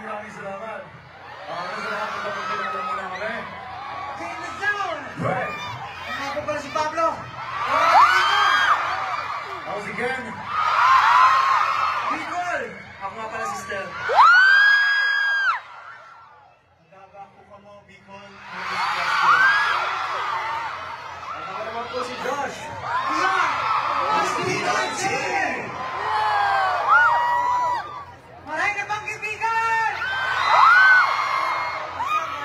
Maraming salamat. Salamat sa pagkakita muna kami. Okay, let's down! Right. Ako pala si Pablo. Ako si Ken. Bicol! Ako nga pala si Stel. Nagkakako ka mo, Bicol. Ako naman po si Josh. Mas Bicol Team! Maray na bang kaibigan!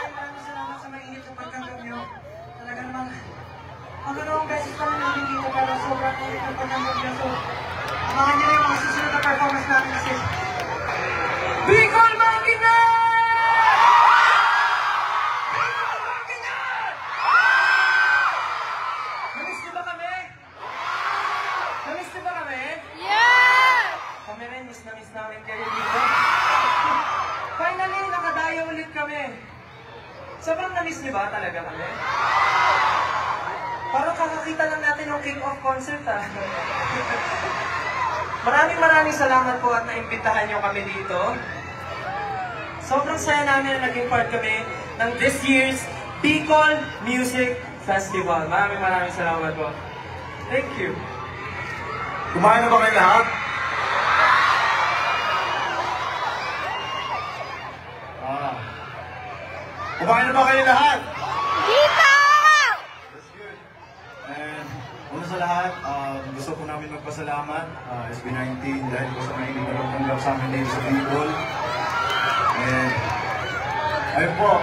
Maraming salamat sa mainit na pagtanggap nyo. Talaga namang ang dalawang beses pa rin namin dito pero sobrang mainit na pagtanggap nyo. So, abangan nyo na yung mga susunod na performance natin kasi Bicol Manginan! Bicol Manginan! Namiss nyo ba kami? Namiss nyo ba kami? Yeah! Kami rin, miss na miss namin kayo dito. Finally, nakadaya ulit kami. Sobrang na-miss niyo ba talaga kami? Parang kakakita lang natin ng kick-off concert ah. Maraming salamat po at naimbitahan niyo kami dito. Sobrang saya namin na naging part kami ng this year's Bicol Music Festival. Maraming salamat po. Thank you. Kumain na ba kayo lahat? Kumain na ba kayo lahat? Dito! That's good. And una sa lahat, gusto ko namin magpasalamat SB19 dahil po sa mainit na pagtanggap sa amin dito sa Bicol. And ayun po,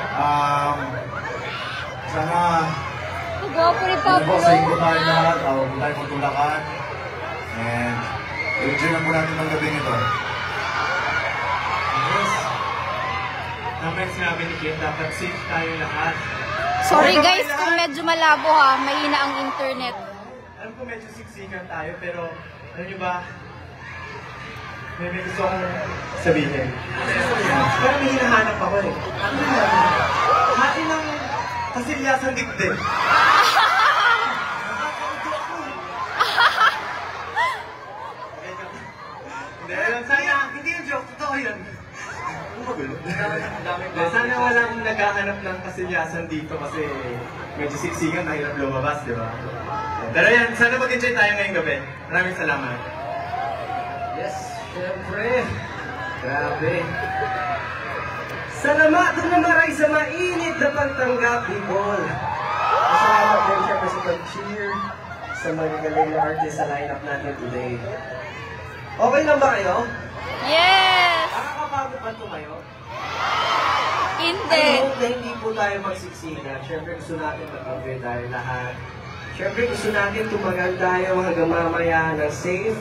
sana Gwapo rin ano po, sa inyo Pablo. tayo lahat, huwag tayo magtulakan. And i-enjoy na po natin ang gabing ito. Yes. Tama yung sinabi ni Kim, dapat safe tayo lahat. Sorry guys kung medyo malabo ha, mahina ang internet. Alam ko medyo siksikan tayo, pero alam nyo ba, may gusto akong sabihin. Pero may hinahanap ako eh. Hati ng kasilyasan dibdib. Hindi yung joke, totoo yun. Sana walang naghahanap ng kasilyasan dito kasi medyo siksikan, mahirap lumabas, di ba? Pero yan, sana mag-enjoy tayo ngayong gabi. Maraming salamat. Yes, syempre. Grabe. Salamat na maray sa mainit na pagtanggap, people. Salamat din syempre sa pag-cheer sa magagaling na artist sa lineup natin today. Okay lang ba kayo? Yes! Nakakapagod ba tumayo? Hindi. I hope na hindi po tayo magsiksikan. Siyempre gusto natin mag-enjoy tayo lahat. Siyempre gusto natin tumagal tayo hanggang mamaya ng safe.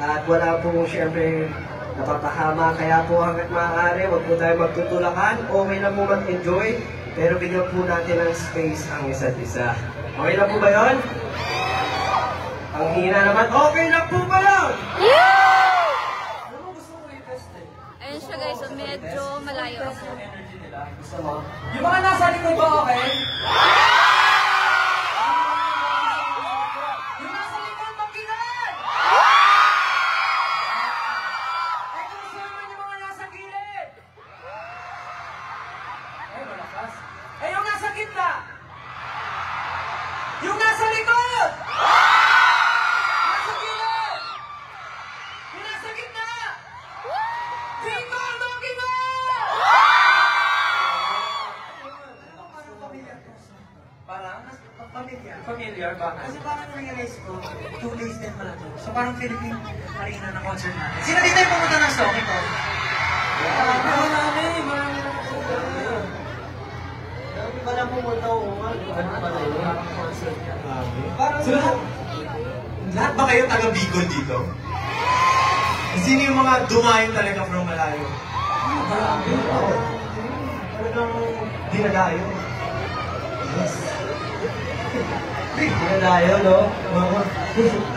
At wala po siyempre napapahama. Kaya po hanggat maaari, wag po tayo magtutulakan. Okay lang po mag-enjoy. Pero bigyan po natin ng space ang isa't isa. Okay lang po ba yun? Ang hina naman, okay lang po ba yun? Yeah! Alam mo, gusto ko i-test eh. Ayun siya guys, so medyo malayo ako. Yung energy nila. Gusto mo? Yung mga nasa likod ba okay? Yung nasa likod, makinig! Ay, kung naman yung mga nasa gilid! Ay, malakas. Ay, yung nasa gitna! Yung nasa likod! Nasa gilid! Yung nasa gitna! Bicol Manginan! Parang familiar ba? Kasi parang na-realize ko, 2 days din pala to. So parang Philippine Arena na concert natin. Sino dito yung pumunta ng Stocky ko? Marami pala pumunta ko. Ano pala yun? Concert niya. Parang so, lahat ba kayo taga Bicol dito? Sino yung mga dumayon talaga from malayo? Marami. Talagang dinadayo. Yes. Dinadayo, no?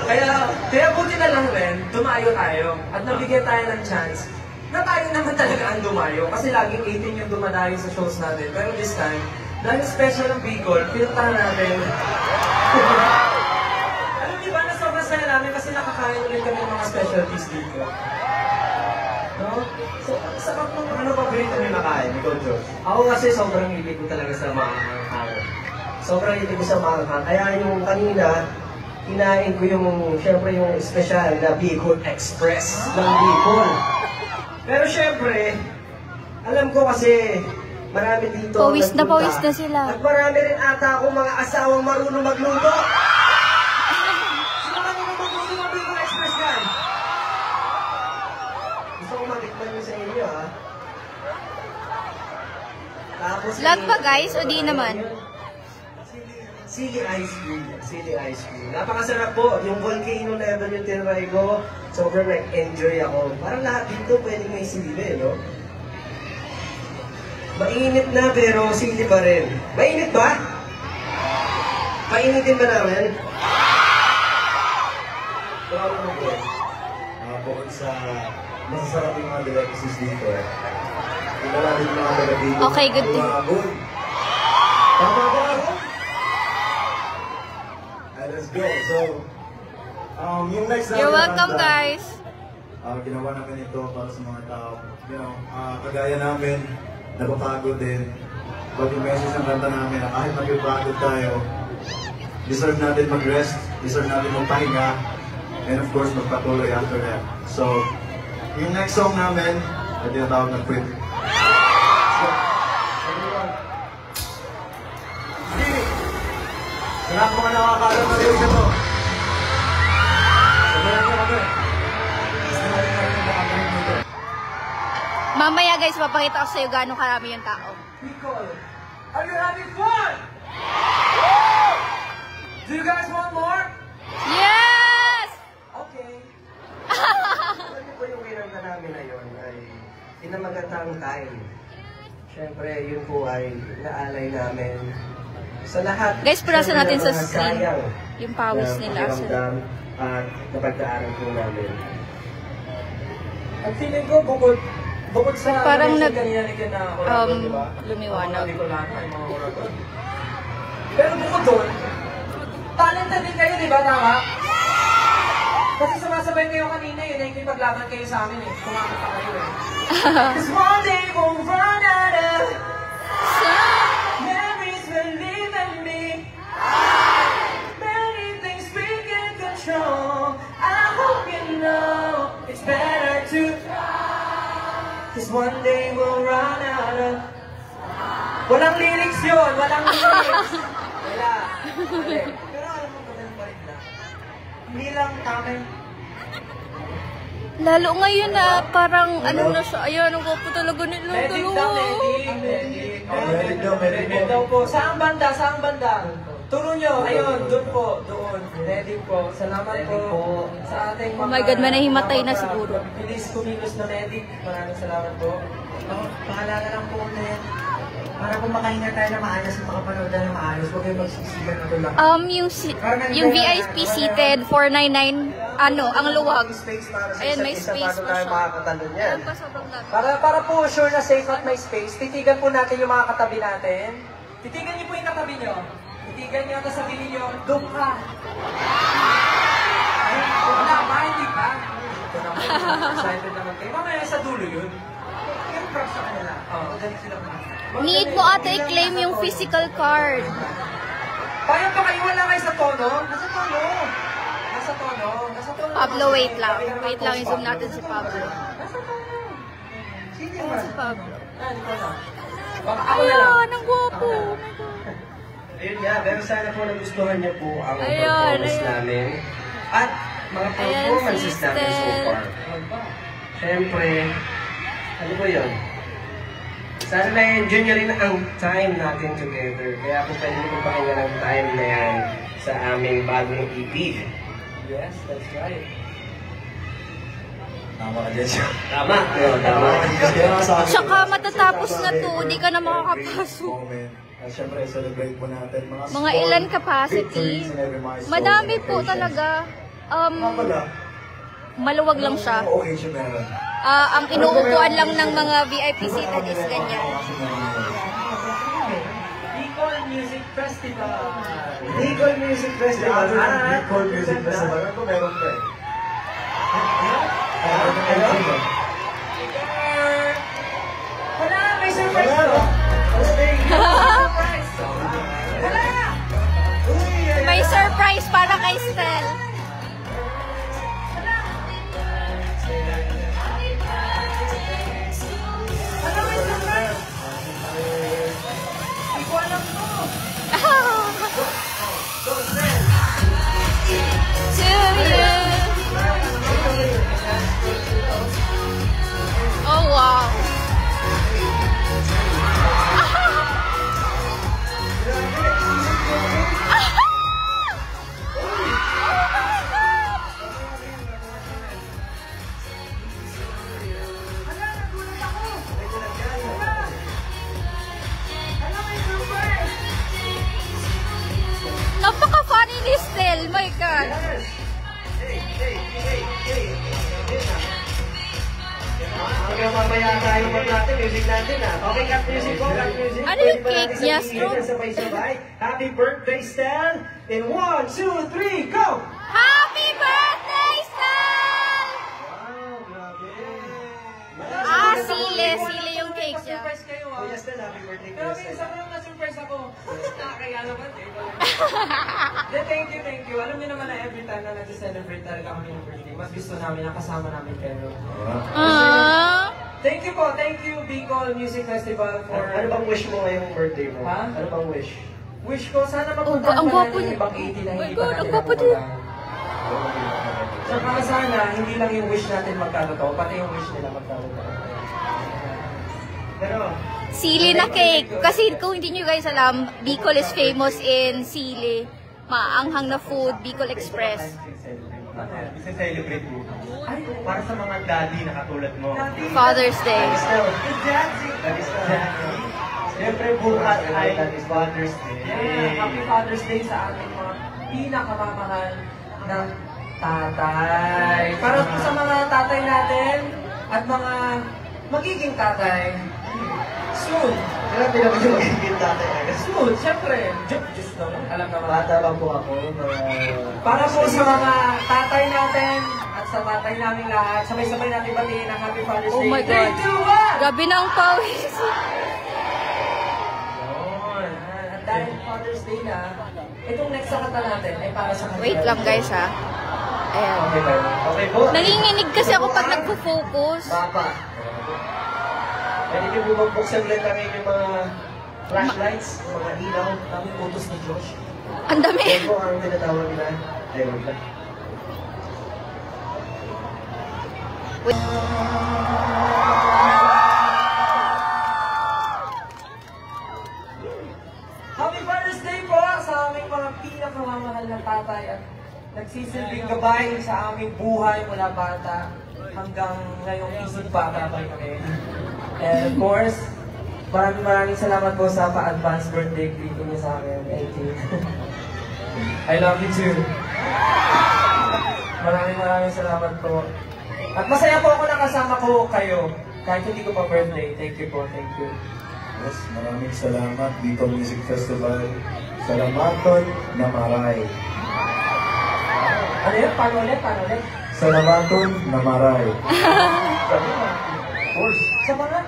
Kaya buti na lang rin, dumayo tayo. At nabigyan tayo ng chance na tayo naman talaga ang dumayo. Kasi laging 18 yung dumadayo sa shows natin. Pero this time, dahil special ng Bicol, pinuntahan natin. specialties dito. No? So, sarap ng Ano pa paborito niyo nakain? Ikaw, Josh? Ako kasi sobrang hilig ko talaga sa maanghang. Sobrang hilig ko sa maanghang. Kaya yung kanina, kinain ko yung, syempre yung special na Bicol Express ng Bicol. Pero syempre, alam ko kasi marami dito Pawis na nagpunta. pawis na sila. At marami rin ata akong mga asawang marunong magluto. Sino marunong magluto ng Bicol Express yan? Gusto ko matikman nyo sa inyo, ha? Tapos, Lahat ba, guys, o di naman? Sili ice cream. Sili ice cream. Napakasarap po. Yung volcano level yung tinry ko. Sobrang enjoy ako. Parang lahat dito pwedeng may sili, no? Mainit na pero sili pa rin. Mainit ba? Painitin ba namin? Bravo mo po. Bukod sa masasarap yung mga delicacies dito, kilala din yung mga taga dito. Okay, good to hear. Good. Tama ba ako? Let's go. So, yung next namin You're welcome, kanta, guys. ginawa namin ito para sa mga tao. Kagaya namin, napapagod din. Pag yung message ng kanta namin, na kahit magpapagod tayo, deserve natin mag-rest, deserve natin magpahinga, and of course, magpatuloy after that. So, yung next song namin, ay tinatawag na Quit. So, Stevie! Sa lahat mga nakakaalam na rin ito. Sabayan niyo kami. Gusto natin kami nakakain nito. Mamaya guys, papakita ko sa'yo gano'ng karami yung tao. Bicol, are you having fun? Do you guys want more? Yes! Okay. Alam niyo po yung kinanta namin na yun ay Pinamagatang Time. Siyempre, yun po ay naalay namin sa lahat. Guys, purasan natin sa mga screen sayang yung pawis na nila. pakiramdam at napagdaanan po namin. At feeling ko, bukod sa Parang mention nag- kanina ni Ken na orador, di ba? lumiwanag. Hindi ko lahat ng mga orador. Pero bukod doon, talented din kayo, di ba? Tama? Kasi sumasabay kayo kanina yun, nakikipaglaban kayo sa amin eh. Kumakanta kayo eh. Cause one day won't run out of memories will live in me. Many things we can control. I hope you know it's better to cause one day we'll run out of. Walang lyrics yun! Walang lyrics! Wala. Mali. Pero alam mo, magaling pa rin na. Hindi lang kami. Lalo ngayon na parang ano na siya. Ayan, ang gwapo talaga nilang Medic daw, dalawa. medic. Medic daw, medic Medic daw po. Saan banda? Saan banda? Turo nyo. Ayun, doon po. Doon. Medic po. Salamat po sa ating mga... Oh my God, manahimatay na siguro. Bilis kumilos na medic. Maraming salamat po. Pakilala lang po ulit. Para kung makahinga tayo na maayos at makapanood tayo na maayos, huwag kayo magsisigan na tulak. Yung VIP seated, 499, ano, ang luwag. Space para sa Ayan, may isa't isa, space paano pa tayo siya. makakatalon yan? Ayan pa, sobrang dami. Para po sure na safe at may space, titigan po natin yung mga katabi natin. Titigan niyo po yung katabi niyo. Titigan niyo at sabihin niyo, doon ka. Wala ba? Hindi ba? Ito naman. Excited naman kayo. Mamaya sa dulo yun. Yung props sa kanila. Magaling sila mga. Need mo ata i-claim yung physical card. Paano pa kayo? Wala kayo sa tono? Nasa tono. Nasa tono. Nasa tono. Pablo, wait lang. Wait lang, i-zoom natin si Pablo. Nasa tono. Sige Ayan man. si Pablo. Hindi ko na. Baka ako na lang. Ayan, ang gwapo. Ayun nga, pero sana po nagustuhan niyo po ang Ayan, performance ayan. namin. At mga Ayan, performances natin so sister. far. Siyempre, ano po yun? Sana na-enjoy nyo rin ang time natin together. Kaya po pwede nyo pakinggan ang time na yan sa aming bagong EP. Yes, that's right. Tama ka dyan siya. Tama? Tama. Tsaka matatapos na to, di ka na makakapasok. Moment. Siyempre, celebrate po natin mga Mga small ilan capacity? victories in every milestone Madami and po occasion. talaga. Mga pala, Maluwag lang siya. anong occasion meron? Ang inuupuan lang ng mga VIP seated is ganyan. Bicol Music Festival. Bicol Music Festival. Bicol Music Festival. Ano meron pa eh? Ano? Wala, may surprise to. Surprise. Wala! May surprise para kay Stel. Ano, may surprise? Hindi ko alam to. To you. Oh, wow. Wala, nagulat ako. Wala. Ano, may surprise? Napaka-funny ni Stel. My God. Hanggang mamaya tayo natin, music natin Okay, cut music po, cut music. Ano yung Pwede ba cake natin niya, sabihin Stro? na sabay-sabay? Happy birthday, Stel! In 1, 2, 3, go! Happy birthday, Stel! Wow, grabe. Ah, sile. Sile yung cake niya. Surprise kayo, ah. Kuya Stel, happy birthday, Pero Kuya Stel. minsan ko lang na-surprise ako. Nakakaya naman eh. Thank you. Alam niyo naman na every time na nag-celebrate talaga kami ng birthday, mas gusto namin na kasama namin kayo. Ah. Thank you, Bicol Music Festival for... Ano bang wish mo ngayong birthday mo? Ha? Ano bang wish? Wish ko, sana ang mapuntahan pa gwapo natin niya. yung ibang 80 na Oh my hindi God, pa ang natin gwapo din. napuntahan. Saka sana, hindi lang yung wish natin magkatotoo, pati yung wish nila magkatotoo. Pero, Sili na cake. Kasi kung hindi nyo guys alam, Bicol is famous in sili. Maanghang na food, Bicol Express. Isa-celebrate mo. Ay, para sa mga daddy na katulad mo. Father's Day. Stel, That is Siyempre bukas ay Father's Day. yeah, Happy Father's Day sa ating mga pinakamamahal ng tatay. Para po sa mga tatay natin at mga magiging tatay, soon. grabe naman yung magiging tatay. Soon, siyempre. Diyos naman, alam naman. Bata lang po ako. Para po sa mga tatay natin at sa tatay namin lahat, sabay-sabay natin batiin ang Happy Father's Oh Day. my 3, God. 2, 1! Gabi ng pawis. Yun. At dahil Father's Day na, itong next sa kanta natin ay para sa kanila. Wait lang guys ha. Ayan. Okay ba? Okay po. Nanginginig kasi ako pag nagpo-focus. Papa. Pwede niyo po buksan ulit ang inyong mga flashlights, mga ilaw, Daming utos ni Josh. Ang dami. yan po ang tinatawag nila. Ay, wag lang. Happy Father's Day po sa aming mga pinakamamahal na tatay at nagsisilbing gabay sa aming buhay mula bata hanggang ngayong isip pa tatay kami. And of course, maraming salamat po sa pa-advance birthday greeting niyo sa akin. Thank you. I love you too. Maraming salamat po. At masaya po ako nakasama ko kayo kahit hindi ko pa birthday. Thank you po, thank you. Yes, maraming salamat dito Music Festival. Salamaton na maray. Ano yun? Paano ulit? Salamaton na maray. Of course. Sa mga...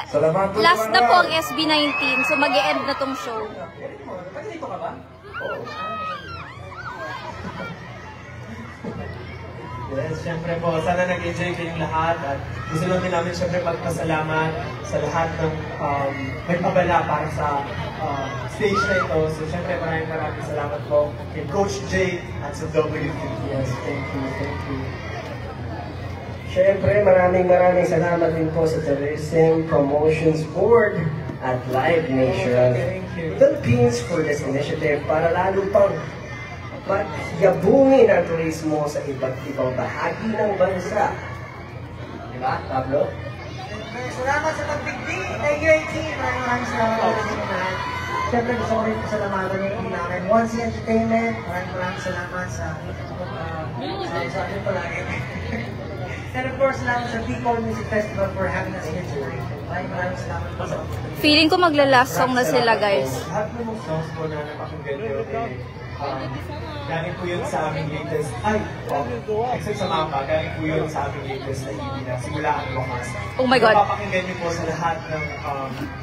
Salamaton Last na maray. po ang SB19. So mag-e-end na tong show. Pwede dito ka ba? Oo. Yes, syempre po, sana nag-enjoy kayong lahat at gusto namin syempre magpasalamat sa lahat ng nagpabala para sa stage na ito. So syempre maraming salamat po kay Coach Jay at sa WFP. Yes, thank you. Siyempre, maraming salamat din po sa Tourism Promotions Board at Live Nation Thank you. Philippines for this initiative para lalo pang pagyabungin ang turismo sa iba't ibang bahagi ng bansa. Diba, Pablo? Salamat sa pagbigti. Thank you, 18. Maraming salamat sa lahat. Siyempre, gusto ko rin pasalamatan yung team namin. Once Entertainment, maraming salamat sa atin palagi. And of course, salamat sa Bicol Music Festival for having us here tonight. Maraming salamat po sa Feeling ko magla-last song na sila guys. Lahat ng mga songs po na napakinggan nyo, Galing po yun sa aming latest, except sa mapa, galing po yun sa aming latest na EP na Simula ang Wakas. Oh my God. Papakinggan niyo po sa lahat ng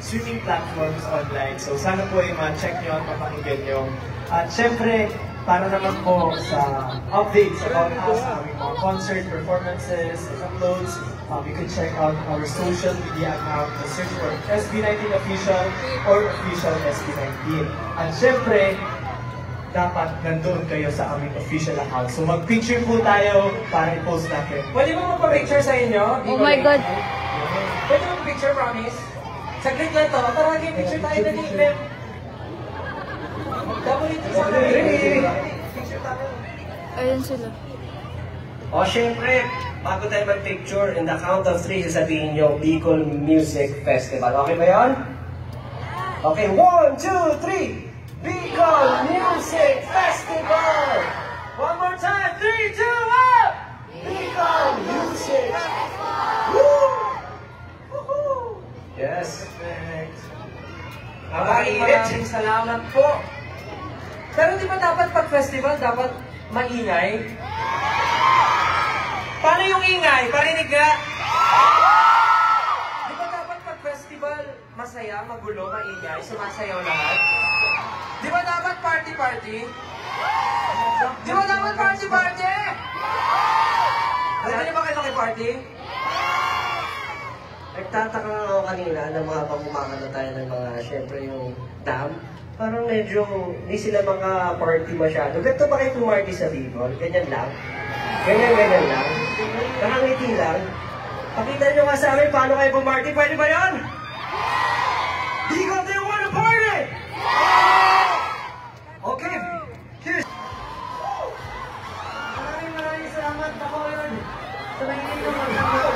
streaming platforms online. So sana po ay ma-check niyo at papakinggan niyo. At syempre, para naman po sa updates about us, aming mga concert performances, uploads, you can check out our social media account. Search for SB19 Official or Official SB19. At syempre, dapat nandun kayo sa aming official account. So mag-picture po tayo para i-post natin. Pwede mo magpa-picture sa inyo? Oh my God. Pwede mo picture, promise? Saglit lang to. Tara, picture tayo na ni Clem. Double ito sa picture tayo. Ayun sila. O syempre, bago tayo mag-picture, in the count of 3, sasabihin nyo, Bicol Music Festival. Okay ba yun? Okay, 1, 2, 3! Bicol Music Festival! One more time, 3, 2, 1! Bicol Music! Woo! Woohoo! Yes. Perfect. Maraming salamat po. Pero di ba dapat pag festival, dapat maingay? Paano yung ingay? Parinig ka? Di ba dapat pag festival, masaya, magulo, maingay, sumasayaw lahat? Di ba dapat party-party? Di ba dapat party-party? Pwede ba kayo makiparty? Nagtataka ako kanina na mga pagkumakanta tayo ng mga, syempre yung dam. Parang medyo hindi sila mga party masyado. Ganito ba kayo pumarty sa Bicol? Ganyan lang? Ganyan lang? Nakangiti lang? Pakita nyo nga sa amin paano kayo pumarty. Pwede ba yan? Bicol, do you wanna party? Okay. Cheers! Maraming salamat ako yun. Sa nakinig ko mag-ano.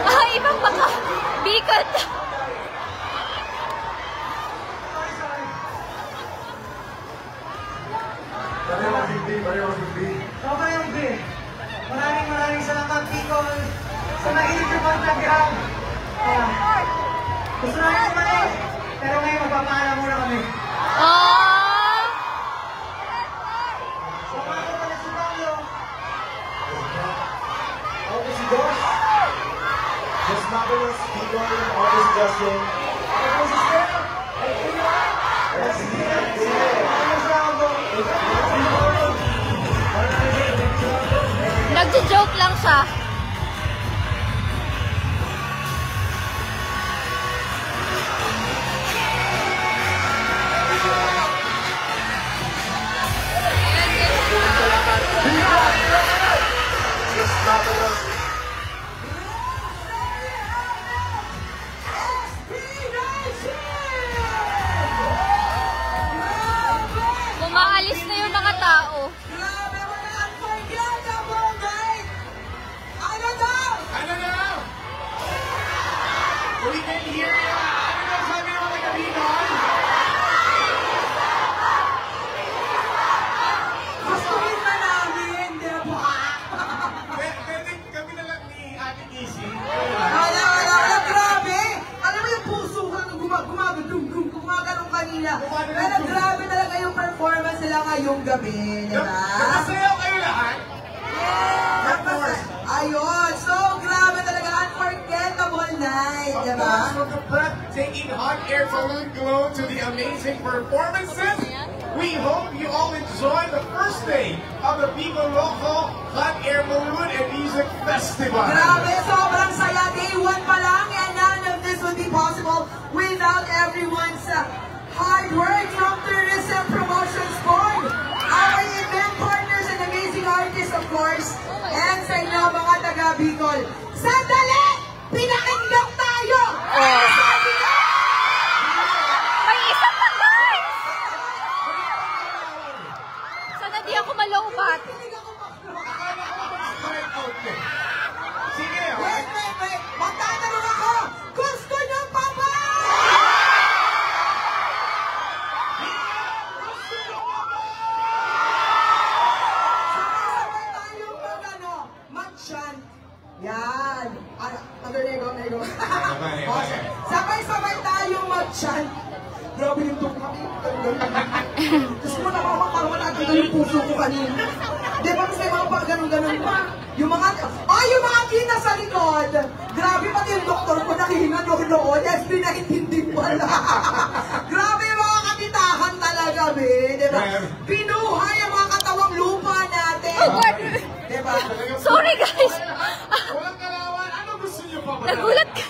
Ah, ibang baka. Bicol. Okay, okay. Maraming salamat, Bicol. Sa nakinig ko mag-grab. Gusto namin kumain. Pero ngayon magpapaalam muna kami. Ah! So, ako pala si Pablo. Ako si Josh. Just Marvelous, Bicol, August Justin. Ako si Steph. Ano sa ako? Nagjo-joke lang siya. Umaalis na yung mga tao. Grabe, wala unforgettable night! Ano daw? Ano na? We can hear you! Ano na sabi mo kay Bicol? Gustuin na namin, di ba? Pwede kami na lang ni Ate Casey. Wala, grabe! Alam mo yung puso ko nung gumagalong kanina. Pero grabe talaga yung performance nila ngayong gabi, di ba? Nakasayaw kayo lahat? Ayun, so grabe talaga, unforgettable night, di ba? From the prep, taking hot air balloon glow to the amazing performances. We hope you all enjoy the first day of the Bicol Local Hot Air Balloon and Music Festival. Grabe, sobrang saya. Day 1 pa lang, and none of this would be possible without everyone's hard work from Tourism Promotions Board, our event partners and amazing artists, of course, and sa inyo mga taga-Bicol. Sandali! Pinakinggan tayo! Sabi na! May isa pa, guys! Sana di ako malowbat. Akala ko mag-start out eh. Sige, Wait! Magtatanong ako! Gusto niyo pa ba? Sabay-sabay tayong mag-chant. Yan. Nego. Sabay-sabay tayong mag-chant. Grabe yung tukmak. Tapos mo naman parang malagay yung puso ko kanina. Di ba kasi mga pa ganun-ganun pa. Yung mga kita sa likod. Grabe pati yung doktor ko nakihinga noon. SB na hindi pala. Grabe yung mga katitahan talaga, be. Di ba? Pinuhay ang mga katawang lupa natin. Di ba? Sorry guys. Walang kalawan. Ano gusto niyo pa ba? Nagulat ka.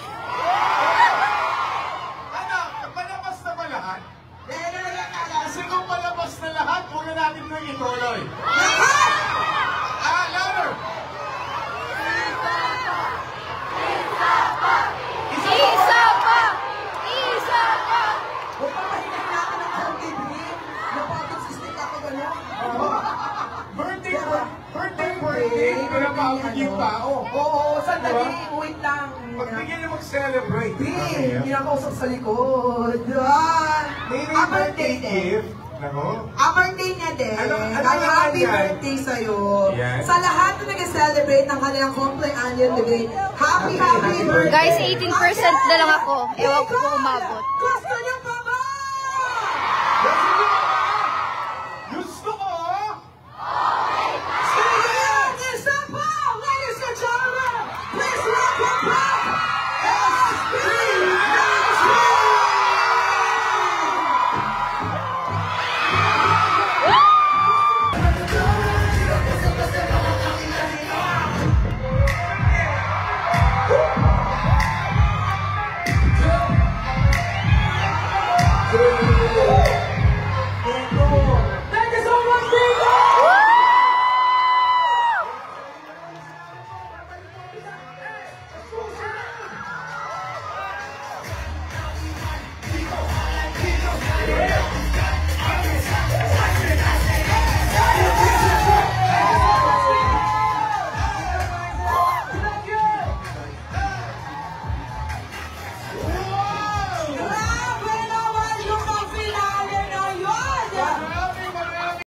Ano? Palabas na ba lahat? Kasi kung palabas na lahat, huwag na natin nang ituloy. Louder! Isa pa! Isa pa! Huwag pa mahinahin natin ang home TV. Napagod sa stick ako gano'n. Birthday! Pinapakot yung tao. Oo, sandali. Wait lang. Pagbigyan niyo mag-celebrate. Pinakausap sa likod. May Ah, birthday din. gift. Nako. Birthday niya din. Ano Ay, happy yan? birthday sa'yo. Yes. Sa lahat na nag-celebrate ng kanilang cumpleaños today, happy birthday. Guys, 18% na lang ako. Ewan ko kung umabot. Gusto niyo